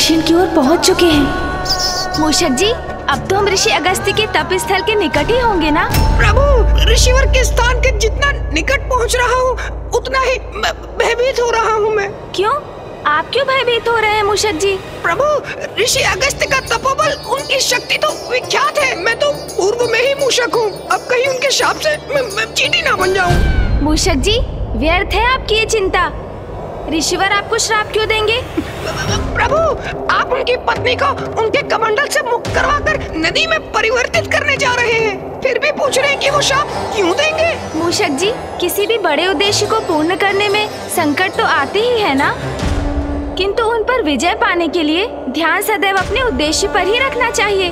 दक्षिण की ओर पहुंच चुके हैं। मूषक जी, अब तो हम ऋषि अगस्त्य के तप स्थल के निकट ही होंगे ना? प्रभु, ऋषिवर के स्थान के जितना निकट पहुंच रहा हूँ उतना ही भयभीत हो रहा हूँ मैं। क्यों? आप क्यों भयभीत हो रहे हैं मूषक जी? प्रभु, ऋषि अगस्त्य का तपोबल, उनकी शक्ति तो विख्यात है। मैं तो पूर्व में ही मूषक हूँ, अब कहीं उनके शाप से मैं चींटी ना बन जाऊँ। मूषक जी, व्यर्थ है आपकी ये चिंता। ऋषिवर आपको श्राप क्यों देंगे? प्रभु, आप उनकी पत्नी को उनके कमंडल से मुक्त करवाकर नदी में परिवर्तित करने जा रहे हैं, फिर भी पूछ रहे हैं कि वो शाप क्यों देंगे? मूषक जी, किसी भी बड़े उद्देश्य को पूर्ण करने में संकट तो आते ही है ना, किंतु उन पर विजय पाने के लिए ध्यान सदैव अपने उद्देश्य पर ही रखना चाहिए,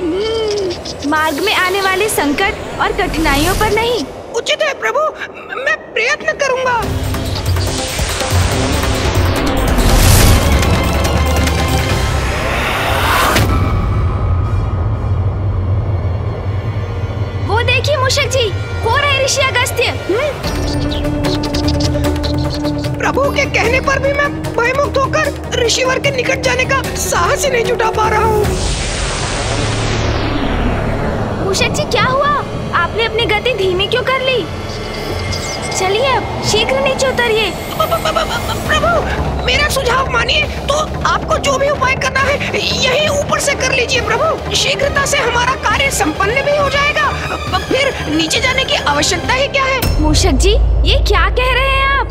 मार्ग में आने वाले संकट और कठिनाइयों पर नहीं। उचित है प्रभु, मैं प्रयत्न करूंगा। वो देखिए मूषक जी, हो रहे ऋषि अगस्त्य। प्रभु के कहने पर भी मैं भयमुक्त होकर ऋषिवर के निकट जाने का साहस ही नहीं जुटा पा रहा हूँ। मूषक जी, क्या हुआ? आपने अपनी गति धीमी क्यों कर ली? चलिए अब शीघ्र नीचे उतरिए। प्रभु, मेरा सुझाव मानिए तो आपको जो भी उपाय करना है यही ऊपर से कर लीजिए प्रभु। शीघ्रता से हमारा कार्य संपन्न भी हो जाएगा, फिर नीचे जाने की आवश्यकता ही क्या है। मूषक जी, ये क्या कह रहे हैं आप?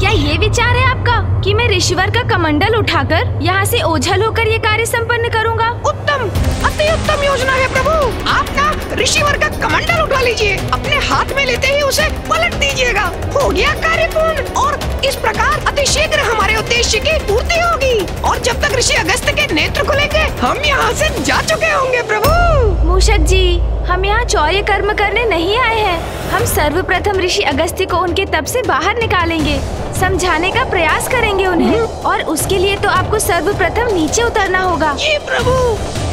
क्या ये विचार है आपका कि मैं ऋषिवर का कमंडल उठाकर यहाँ से ओझल होकर ये कार्य संपन्न करूँगा? उत्तम, अति उत्तम योजना है प्रभु। आप ना ऋषिवर का कमंडल उठा लीजिए, अपने हाथ में लेते ही उसे पलट दीजिएगा। हो गया कार्य पूर्ण, और इस प्रकार अतिशीघ्र हमारे उद्देश्य की पूर्ति होगी, और जब तक ऋषि अगस्त्य के नेत्र खुलेंगे हम यहाँ से जा चुके होंगे प्रभु। मूषक जी, हम यहाँ चौर्य कर्म करने नहीं आए हैं। हम सर्वप्रथम ऋषि अगस्त्य को उनके तप से बाहर निकालेंगे, समझाने का प्रयास करेंगे उन्हें, और उसके लिए तो आपको सर्वप्रथम नीचे उतरना होगा। जी प्रभु।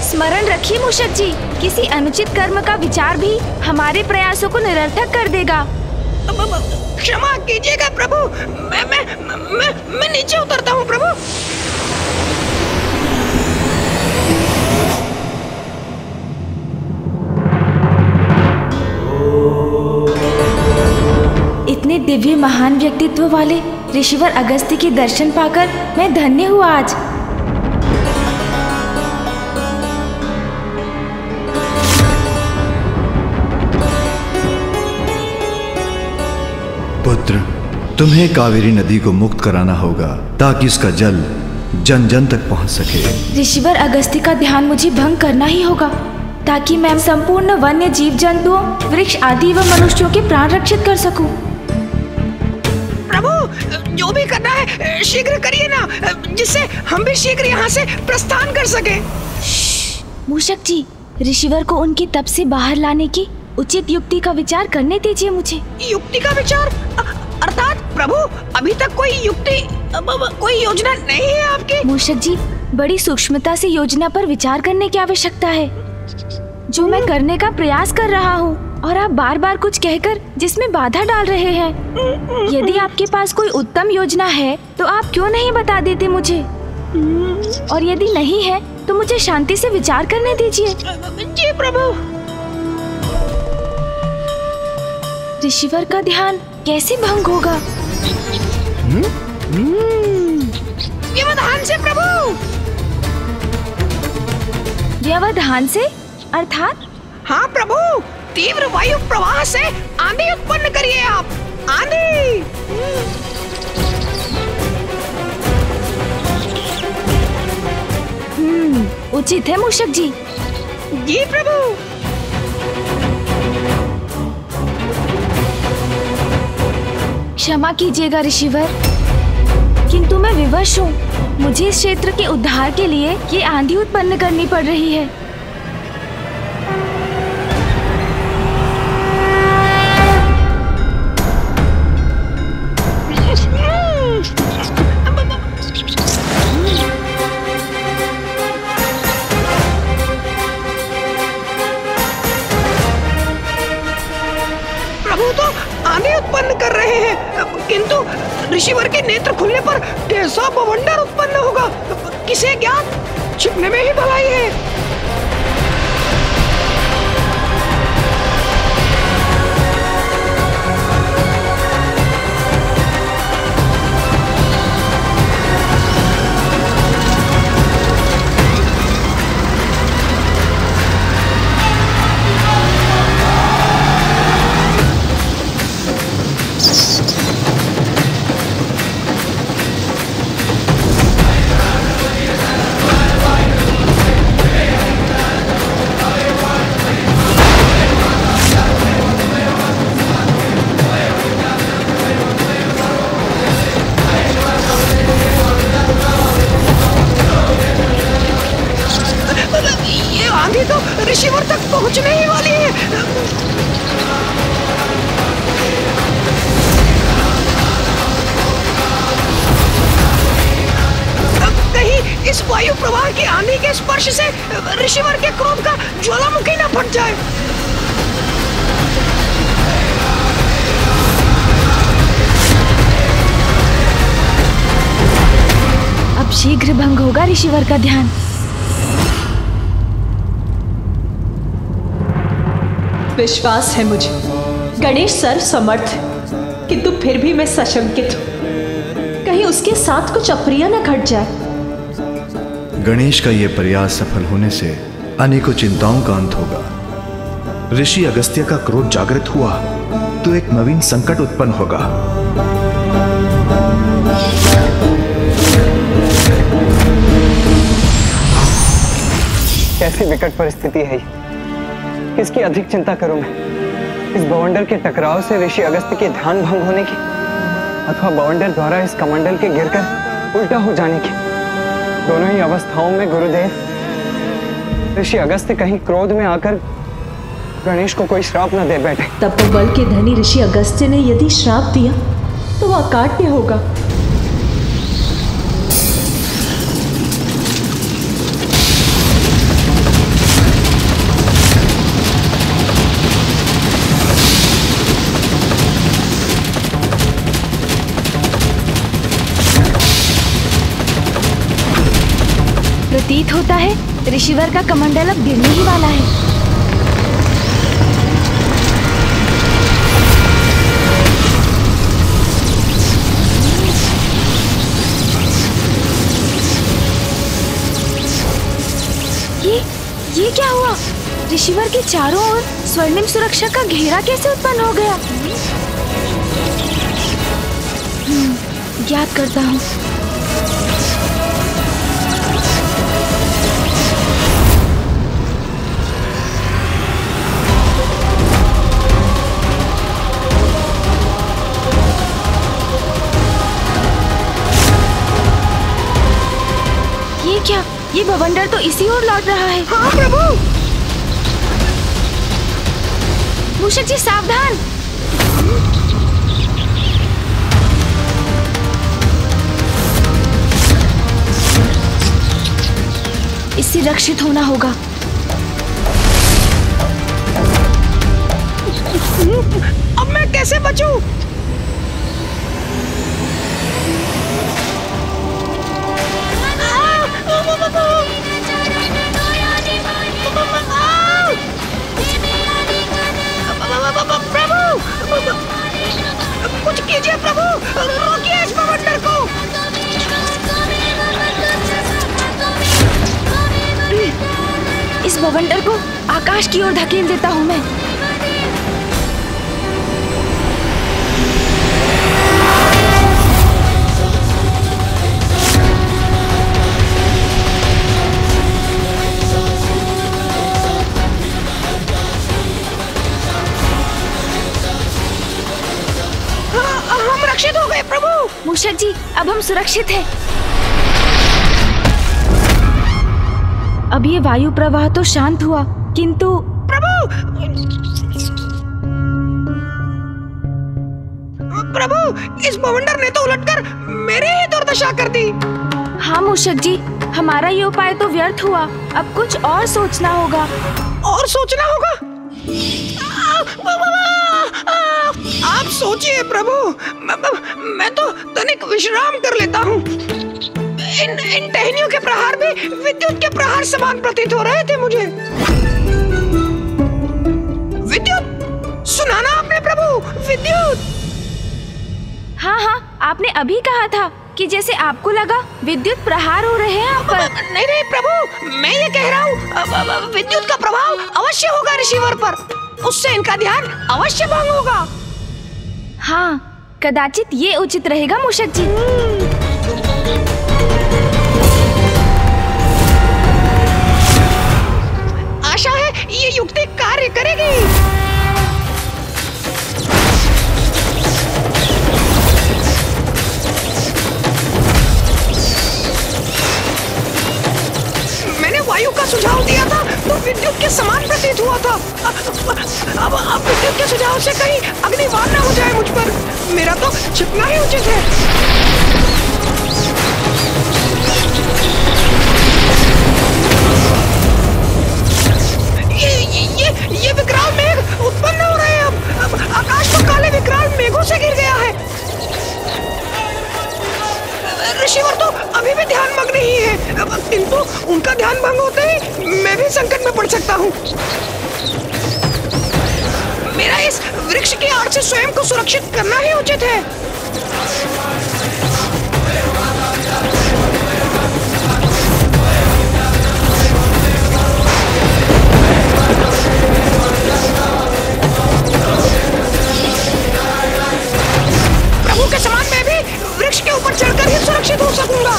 स्मरण रखिए मूषक जी, किसी अनुचित कर्म का विचार भी हमारे प्रयासों को निरर्थक कर देगा। क्षमा कीजिएगा प्रभु, मैं नीचे उतरता हूँ प्रभु। इतने दिव्य महान व्यक्तित्व वाले ऋषिवर अगस्त्य के दर्शन पाकर मैं धन्य हुआ आज। पुत्र, तुम्हें कावेरी नदी को मुक्त कराना होगा ताकि इसका जल जन जन तक पहुंच सके। ऋषिवर अगस्त्य का ध्यान मुझे भंग करना ही होगा ताकि मैं संपूर्ण वन्य जीव जंतुओं, वृक्ष आदि व मनुष्यों के प्राण रक्षित कर सकूं। प्रभु, जो भी करना है शीघ्र करिए ना, जिससे हम भी शीघ्र यहाँ से प्रस्थान कर सके। मूषक जी, ऋषिवर को उनकी तप से बाहर लाने की उचित युक्ति का विचार करने दीजिए मुझे। युक्ति का विचार? अर्थात प्रभु, अभी तक कोई युक्ति, कोई योजना नहीं है आपकी? मूषक जी, बड़ी सूक्ष्मता से योजना पर विचार करने की आवश्यकता है, जो मैं करने का प्रयास कर रहा हूँ, और आप बार बार कुछ कहकर जिसमें बाधा डाल रहे हैं। यदि आपके पास कोई उत्तम योजना है तो आप क्यों नहीं बता देते मुझे, और यदि नहीं है तो मुझे शांति से विचार करने दीजिए। जी प्रभु। ऋषिवर का ध्यान कैसे भंग होगा? व्यवधान से प्रभु। व्यवधान से अर्थात? हाँ प्रभु, तीव्र वायु प्रवाह से आंधी उत्पन्न करिए आप। आंधी। उचित है मूषक जी। जी प्रभु। क्षमा कीजिएगा ऋषिवर, किंतु मैं विवश हूँ। मुझे इस क्षेत्र के उद्धार के लिए ये आंधी उत्पन्न करनी पड़ रही है। प्रभु तो आंधी उत्पन्न कर रहे हैं, किंतु ऋषिवर के नेत्र खुलने पर कैसा बवंडर उत्पन्न होगा। किसे ज्ञात, छिपने में ही भलाई है। ऋषिवर तक पहुंचने ही वाली है। कहीं इस वायु प्रवाह की आंधी के स्पर्श से ऋषिवर के क्रोध का ज्वालामुखी न फट जाए। अब शीघ्र भंग होगा ऋषिवर का ध्यान। विश्वास है मुझे गणेश सर्व समर्थ है, किंतु फिर भी मैं सशंकित हूं, कहीं उसके साथ कुछ अप्रिय न घट जाए। गणेश का यह प्रयास सफल होने से अनेकों चिंताओं का अंत होगा। ऋषि अगस्त्य का क्रोध जागृत हुआ तो एक नवीन संकट उत्पन्न होगा। कैसी विकट परिस्थिति है ये? किसकी अधिक चिंता करूं मैं? इस बवंडर के टकराव से ऋषि अगस्त्य के ध्यान भंग होने की, अथवा बवंडर द्वारा इस कमंडल के गिरकर उल्टा हो जाने की। दोनों ही अवस्थाओं में गुरुदेव, ऋषि अगस्त्य कहीं क्रोध में आकर गणेश को कोई श्राप न दे बैठे। तपोबल के धनी ऋषि अगस्त्य ने यदि श्राप दिया तो वह अकाट्य होगा। प्रतीत होता है ऋषिवर का कमंडल अब गिरने ही वाला है। ये क्या हुआ? ऋषिवर के चारों ओर स्वर्णिम सुरक्षा का घेरा कैसे उत्पन्न हो गया? ज्ञात करता हूँ। क्या ये बवंडर तो इसी ओर लौट रहा है? हाँ प्रभु। मूषक जी सावधान। इससे रक्षित होना होगा। अब मैं कैसे बचूं? प्रभु, कुछ कीजिए प्रभु, रोकिए इस बवंडर को। इस बवंडर को आकाश की ओर धकेल देता हूँ मैं। हम रक्षित हो गए प्रभु। मूषक जी, अब हम सुरक्षित हैं। अब ये वायु प्रवाह तो शांत हुआ, किंतु प्रभु, इस बवंडर ने तो उलटकर मेरे ही दुर्दशा कर दी। हाँ मूषक जी, हमारा ये उपाय तो व्यर्थ हुआ। अब कुछ और सोचना होगा। और सोचना होगा? आप सोचिए प्रभु, मैं तो तनिक विश्राम कर लेता हूँ। इन टहनियों के प्रहार भी विद्युत के प्रहार समान प्रतीत हो रहे थे मुझे। विद्युत, सुना ना आपने प्रभु, विद्युत। हाँ हाँ, आपने अभी कहा था कि जैसे आपको लगा विद्युत प्रहार हो रहे हैं आप पर। नहीं नहीं प्रभु, मैं ये कह रहा हूँ विद्युत का प्रभाव अवश्य होगा ऋषिवर पर, उससे इनका ध्यान अवश्य भंग होगा। हाँ, कदाचित ये उचित रहेगा मूषक जी। आशा है ये युक्ति कार्य करेगी। मैंने वायु का सुझाव दिया था तो विद्युत के समान प्रतीत हुआ था। अब विद्युत के सुझाव से कहीं अग्निवार न हो जाए मुझ पर। मेरा तो छिपना ही उचित है। ये विकराल मेघ उत्पन्न हो रहे हैं। अब आकाश तो काले विकराल मेघों से घिर गया है। ऋषिवर तो अभी भी ध्यान मग्न ही है, किंतु उनका ध्यान भंग होते ही मैं भी संकट में पड़ सकता हूँ। मेरा इस वृक्ष की आड़ से स्वयं को सुरक्षित करना ही उचित है। प्रभु के समान मैं भी वृक्ष के ऊपर चढ़कर ही सुरक्षित हो सकूंगा।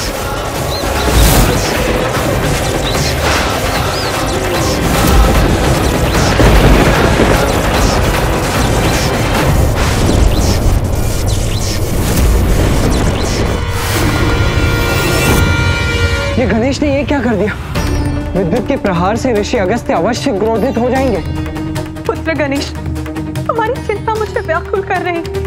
ये गणेश ने ये क्या कर दिया? विद्युत के प्रहार से ऋषि अगस्त्य अवश्य क्रोधित हो जाएंगे। पुत्र गणेश, हमारी चिंता मुझे व्याकुल कर रही है।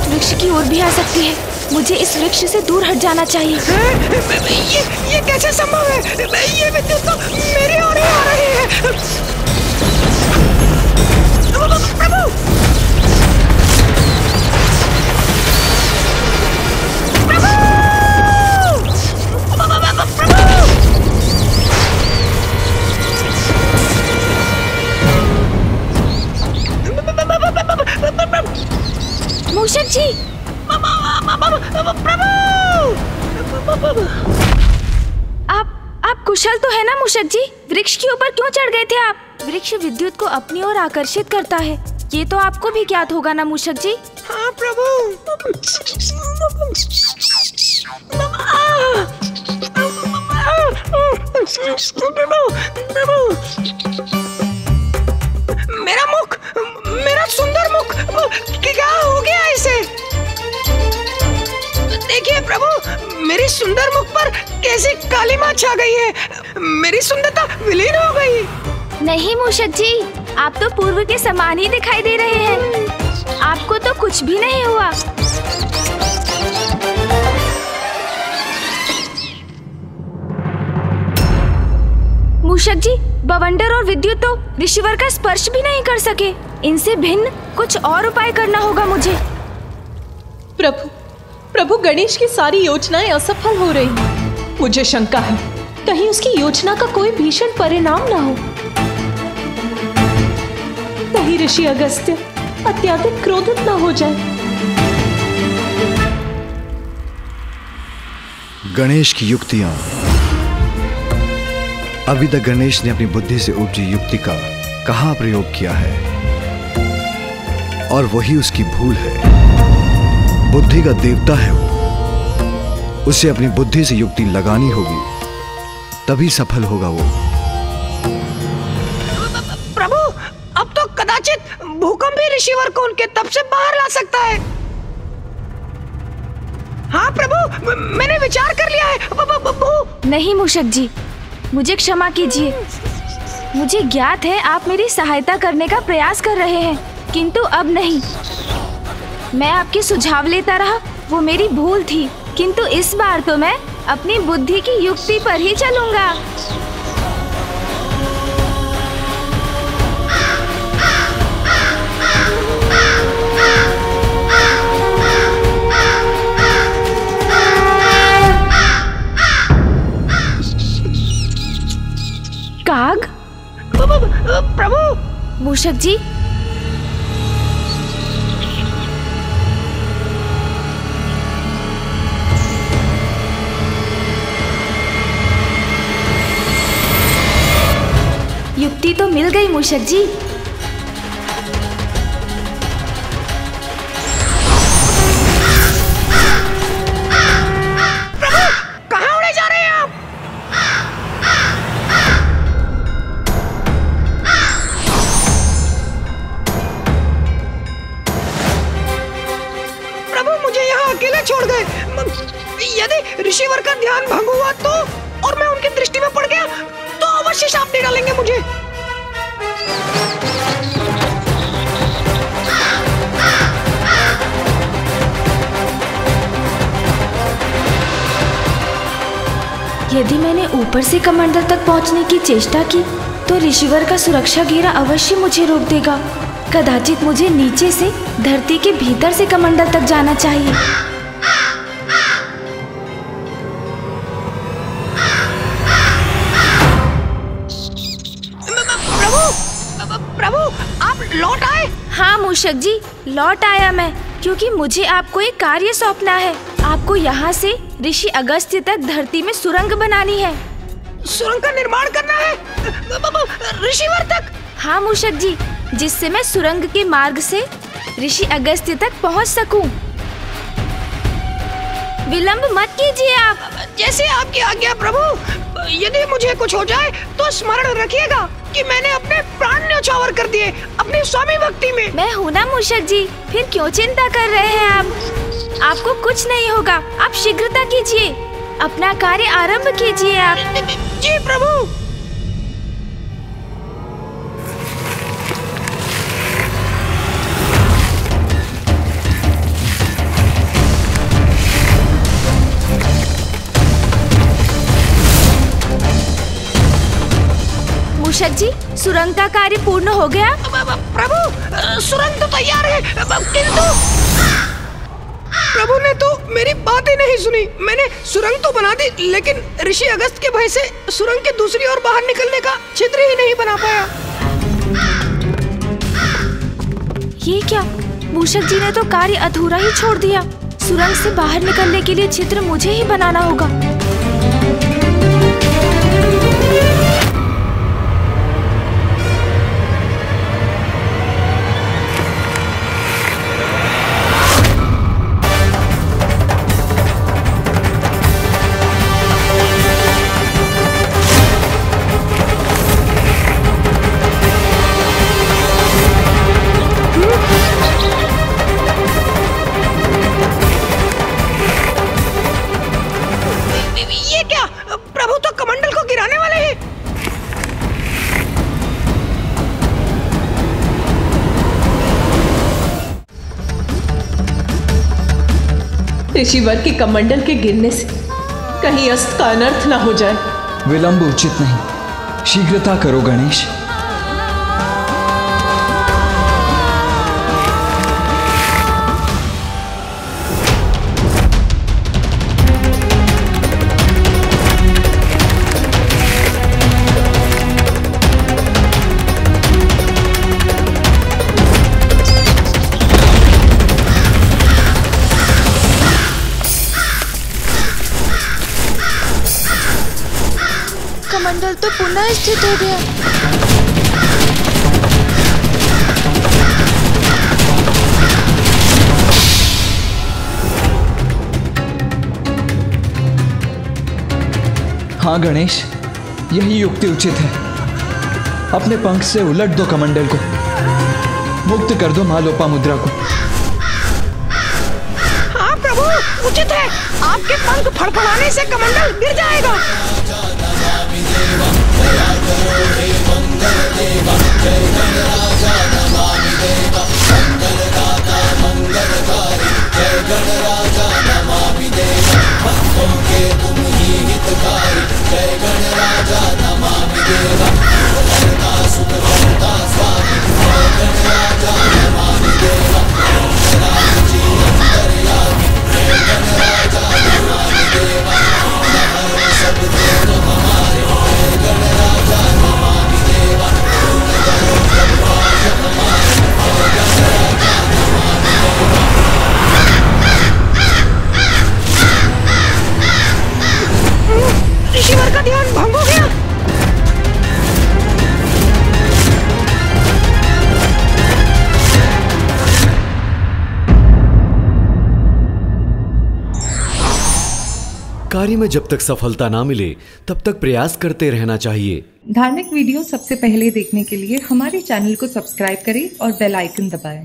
वृक्ष की ओर भी आ सकती है। मुझे इस वृक्ष से दूर हट जाना चाहिए। ये कैसे संभव है? ये विद्युत तो मेरी ओर ही आ रही है। प्रभु! मूषक जी, आप कुशल तो है ना मूषक जी? वृक्ष के ऊपर क्यों चढ़ गए थे आप? वृक्ष विद्युत को अपनी ओर आकर्षित करता है, ये तो आपको भी ज्ञात होगा ना मूषक जी? हाँ प्रभु। मेरा मुख, मेरा सुंदर मुख, क्या हो गया इसे? देखिए प्रभु, मेरी सुंदर मुख पर कैसी कालिमा छा गई है। मेरी सुंदरता विलीन हो गई। नहीं मूषक जी, आप तो पूर्व के समान ही दिखाई दे रहे हैं। आपको तो कुछ भी नहीं हुआ। मूषक जी, बवंडर और विद्युत तो ऋषिवर का स्पर्श भी नहीं कर सके। इनसे भिन्न कुछ और उपाय करना होगा मुझे। प्रभु गणेश की सारी योजनाएं असफल हो रही हैं। मुझे शंका है, कहीं उसकी योजना का कोई भीषण परिणाम न हो। कहीं ऋषि अगस्त्य अत्यधिक क्रोधित न हो जाए। गणेश की युक्तियां। अभी तक गणेश ने अपनी बुद्धि से उपजी युक्ति का कहां प्रयोग किया है, और वही उसकी भूल है। बुद्धि का देवता है वो, उसे अपनी बुद्धि से युक्ति लगानी होगी, तभी सफल होगा वो। प्रभु, अब तो कदाचित ऋषिवर को उनके तप से बाहर ला सकता है। हाँ प्रभु, मैंने विचार कर लिया है। नहीं मूषक जी, मुझे क्षमा कीजिए। मुझे ज्ञात है आप मेरी सहायता करने का प्रयास कर रहे हैं, किंतु अब नहीं। मैं आपके सुझाव लेता रहा, वो मेरी भूल थी, किंतु इस बार तो मैं अपनी बुद्धि की युक्ति पर ही चलूंगा। काग? प्रभु। मूषक जी, युक्ति तो मिल गई मूषक जी। प्रभु, कहाँ उड़े जा रहे हैं आप? प्रभु, मुझे यहाँ अकेले छोड़ गए। यदि ऋषिवर का ध्यान भंग हुआ तो, और मैं उनकी दृष्टि में पड़ गया तो अवश्य शाप दे डालेंगे मुझे। यदि मैंने ऊपर से कमंडल तक पहुंचने की चेष्टा की तो ऋषिवर का सुरक्षा घेरा अवश्य मुझे रोक देगा। कदाचित मुझे नीचे से धरती के भीतर से कमंडल तक जाना चाहिए। प्रभु, आप लौट आए? हाँ मूषक जी, लौट आया मैं, क्योंकि मुझे आपको एक कार्य सौंपना है। आपको यहाँ से ऋषि अगस्त्य तक धरती में सुरंग बनानी है। सुरंग का निर्माण करना है ऋषिवर तक? हाँ मूषक जी, जिससे मैं सुरंग के मार्ग से ऋषि अगस्त्य तक पहुँच सकूं। विलंब मत कीजिए आप। जैसे आपकी आज्ञा प्रभु। यदि मुझे कुछ हो जाए तो स्मरण रखिएगा कि मैंने अपने प्राण न्यौछावर कर दिए अपनी स्वामी भक्ति में। मैं हूँ ना मूषक जी, फिर क्यों चिंता कर रहे हैं आप? आपको कुछ नहीं होगा, आप शीघ्रता कीजिए, अपना कार्य आरंभ कीजिए आप। जी प्रभु। मूषक जी, सुरंग का कार्य पूर्ण हो गया? प्रभु, सुरंग तो तैयार है, किंतु प्रभु ने तो मेरी बात ही नहीं सुनी। मैंने सुरंग तो बना दी, लेकिन ऋषि अगस्त के भय से सुरंग के दूसरी ओर बाहर निकलने का छिद्र ही नहीं बना पाया। ये क्या? मूषक जी ने तो कार्य अधूरा ही छोड़ दिया। सुरंग से बाहर निकलने के लिए छिद्र मुझे ही बनाना होगा। ऋषिवर के कमंडल के गिरने से कहीं अस्त का अनर्थ न हो जाए। विलंब उचित नहीं, शीघ्रता करो गणेश। कमंडल तो पुनः स्थित हो गया। हाँ गणेश, यही युक्ति उचित है। अपने पंख से उलट दो कमंडल को। मुक्त कर दो माँ लोपामुद्रा को। हाँ प्रभु, उचित है। आपके पंख फड़फड़ाने से कमंडल गिर जाएगा। ऋषिवर का ध्यान भंग हो गया। कार्य में जब तक सफलता ना मिले तब तक प्रयास करते रहना चाहिए। धार्मिक वीडियो सबसे पहले देखने के लिए हमारे चैनल को सब्सक्राइब करें और बेल आइकन दबाएं।